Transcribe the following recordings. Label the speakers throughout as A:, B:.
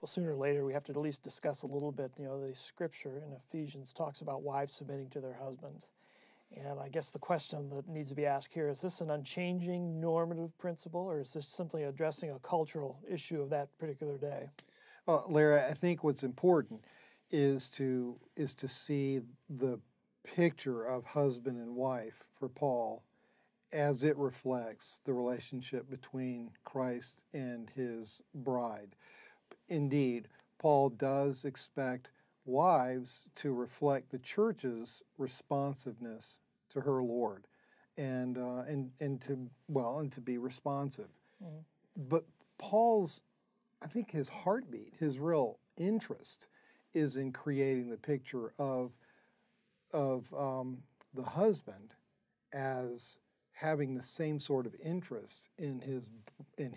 A: well, sooner or later we have to at least discuss a little bit, the scripture in Ephesians talks about wives submitting to their husbands. And I guess the question that needs to be asked here, is this an unchanging normative principle, or is this simply addressing a cultural issue of that particular day?
B: Well, Larry, I think what's important is to see the picture of husband and wife for Paul as it reflects the relationship between Christ and his bride. Indeed, Paul does expect wives to reflect the church's responsiveness to her Lord, and to be responsive. Mm-hmm. But Paul's, I think his heartbeat, his real interest, is in creating the picture of the husband as having the same sort of interest in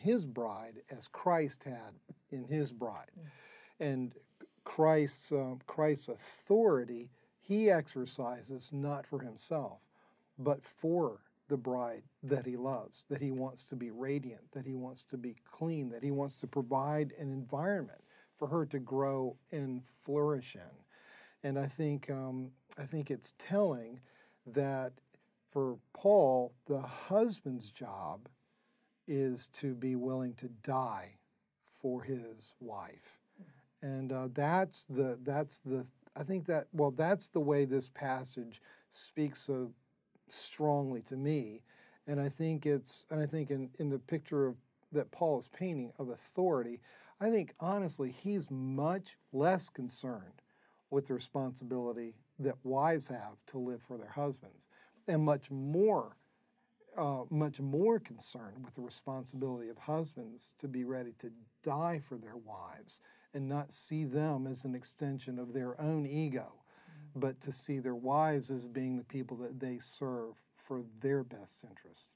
B: his bride as Christ had in his bride. Mm-hmm. And Christ's authority he exercises not for himself, but for the bride that he loves, that he wants to be radiant, that he wants to be clean, that he wants to provide an environment for her to grow and flourish in. And I think it's telling that for Paul, the husband's job is to be willing to die for his wife. And that's the way this passage speaks so strongly to me. And I think in the picture that Paul is painting of authority, I think honestly he's much less concerned with the responsibility that wives have to live for their husbands, and much more concerned with the responsibility of husbands to be ready to die for their wives and not see them as an extension of their own ego, but to see their wives as being the people that they serve for their best interests.